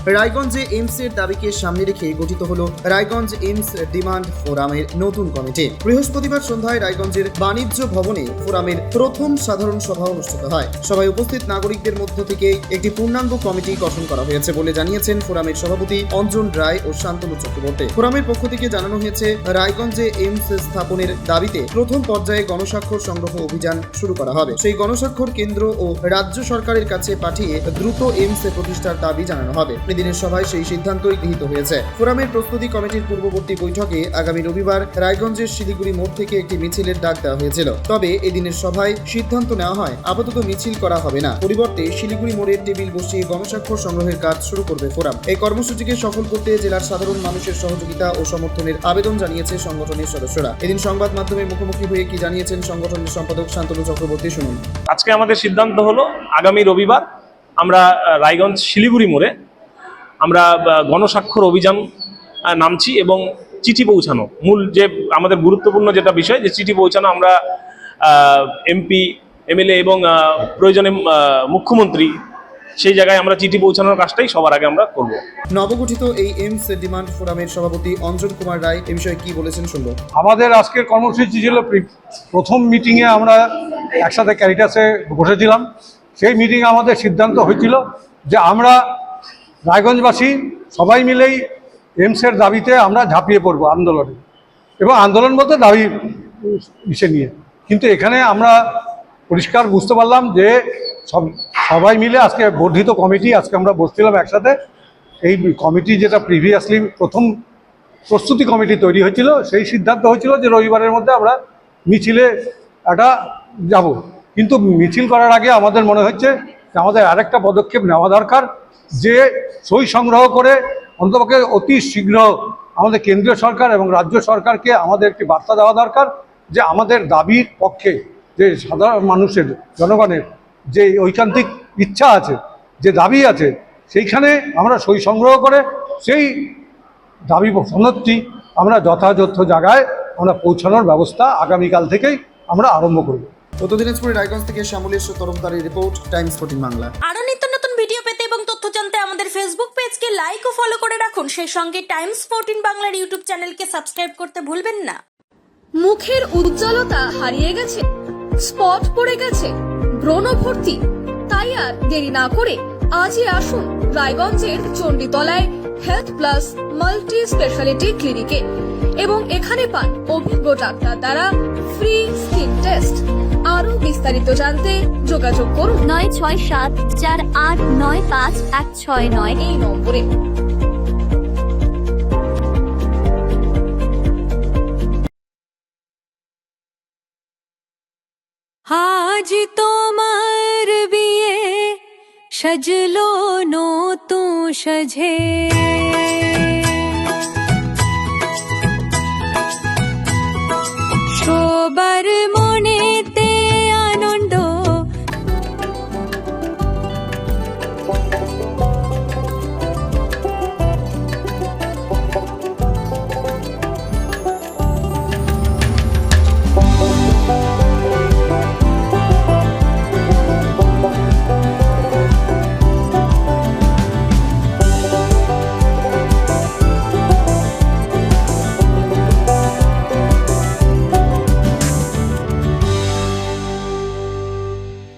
রায়গঞ্জে এইমসের দাবিকে সামনে রেখে গঠিত হলো রায়গঞ্জ এইমস ডিমান্ড ফোরামের নতুন কমিটি। বৃহস্পতিবার সন্ধ্যায় রায়গঞ্জের বাণিজ্য ভবনে ফোরামের প্রথম সাধারণ সভা অনুষ্ঠিত হয়। সভায় উপস্থিত নাগরিকদের মধ্য থেকে একটি পূর্ণাঙ্গ কমিটি গঠন করা হয়েছে বলে জানিয়েছেন ফোরামের সভাপতি অঞ্জন রায় ও শান্তনু চক্রবর্তী। ফোরামের পক্ষ থেকে জানানো হয়েছে, রায়গঞ্জে এইমস স্থাপনের দাবিতে প্রথম পর্যায়ে গণস্বাক্ষর সংগ্রহ অভিযান শুরু করা হবে। সেই গণস্বাক্ষর কেন্দ্র ও রাজ্য সরকারের কাছে পাঠিয়ে দ্রুত এইমস প্রতিষ্ঠার দাবি জানানো হবে। এদিনের সভায় সেই সিদ্ধান্তই গৃহীত হয়েছে। ফোরামের প্রস্তুতি কমিটির পূর্ববর্তী বৈঠকে আগামী রবিবার রায়গঞ্জের শিলিগুড়ি মোড় থেকে একটি মিছিলের ডাক দেওয়া হয়েছিল। তবে এদিনের সভায় সিদ্ধান্ত নেওয়া হয় আপাতত মিছিল করা হবে না, পরিবর্তে শিলিগুড়ি মোড়ের টেবিল বসিয়ে গণস্বাক্ষর সংগ্রহের কাজ শুরু করবে ফোরাম। এই কর্মসূচিকে সফল করতে জেলার সাধারণ মানুষের সহযোগিতা ও সমর্থনের আবেদন জানিয়েছে সংগঠনের সদস্যরা। এদিন সংবাদ মাধ্যমের মুখোমুখি হয়ে কি জানিয়েছেন সংগঠনের সম্পাদক শান্তনু চক্রবর্তী, শুনুন। আজকে আমাদের সিদ্ধান্ত হলো আগামী রবিবার আমরা রায়গঞ্জ শিলিগুড়ি মোড়ে আমরা গণস্বাক্ষর অভিযান নামছি এবং চিঠি পৌঁছানো, মূল যে আমাদের গুরুত্বপূর্ণ যেটা বিষয়, যে চিঠি পৌঁছানো। আমরা এমপি, এমএলএ এবং প্রয়োজনে মুখ্যমন্ত্রী, সেই জায়গায় আমরা চিঠি পৌঁছানোর কাজটাই সবার আগে আমরা করব। নবগঠিত এই এইমস ডিমান্ড ফোরামের সভাপতি অঞ্জন কুমার রায় এ বিষয়ে কি বলেছেন শুনবো। আমাদের আজকের কর্মসূচি ছিল প্রথম মিটিংয়ে আমরা একসাথে ক্যারিটাসে বসেছিলাম। সেই মিটিংয়ে আমাদের সিদ্ধান্ত হয়েছিল যে আমরা রায়গঞ্জবাসী সবাই মিলেই এইমসের দাবিতে আমরা ঝাঁপিয়ে পড়বো আন্দোলনে, এবং আন্দোলন বলতে দাবি ইসে নিয়ে। কিন্তু এখানে আমরা পরিষ্কার বুঝতে পারলাম যে সবাই মিলে আজকে বর্ধিত কমিটি, আজকে আমরা বসছিলাম একসাথে। এই কমিটি যেটা প্রিভিয়াসলি প্রথম প্রস্তুতি কমিটি তৈরি হয়েছিল, সেই সিদ্ধান্ত হয়েছিল যে রবিবারের মধ্যে আমরা মিছিলে একটা যাব। কিন্তু মিছিল করার আগে আমাদের মনে হচ্ছে যে আমাদের আরেকটা পদক্ষেপ নেওয়া দরকার, যে সই সংগ্রহ করে অন্তপক্ষে অতি শীঘ্র আমাদের কেন্দ্রীয় সরকার এবং রাজ্য সরকারকে আমাদের একটি বার্তা দেওয়া দরকার যে আমাদের দাবির পক্ষে, যে সাধারণ মানুষের, জনগণের যে ঐকান্তিক ইচ্ছা আছে, যে দাবি আছে, সেইখানে আমরা সই সংগ্রহ করে সেই দাবি সনদটি আমরা যথাযথ জায়গায় আমরা পৌঁছানোর ব্যবস্থা আগামীকাল থেকেই আমরা আরম্ভ করব। উত্তর দিনাজপুরের রায়গঞ্জ থেকে শ্যামলেশ্বর তরফদারের রিপোর্ট, টাইমস 14 বাংলা। আরো নিত্য নতুন ভিডিও পেতে এবং তথ্য জানতে আমাদের ফেসবুক পেজকে লাইক ও ফলো করে রাখুন। সেই সঙ্গে টাইমস 14 বাংলার ইউটিউব চ্যানেলকে সাবস্ক্রাইব করতে ভুলবেন না। মুখের উজ্জ্বলতা হারিয়ে গেছে, স্পট পড়ে গেছে, ব্রণ ভর্তি, তাই আর দেরি না করে আজই আসুন রায়গঞ্জের চণ্ডীতলায় হেলথ প্লাস মাল্টি স্পেশালিটি ক্লিনিকে, এবং এখানে পান অভিজ্ঞ ডাক্তার দ্বারা ফ্রি স্কিন টেস্ট। আরো বিস্তারিত জানতে যোগাযোগ করুন 9674895169 এই নম্বরে। আজ তোমার বিয়ে, সাজলো নতুন সাজে।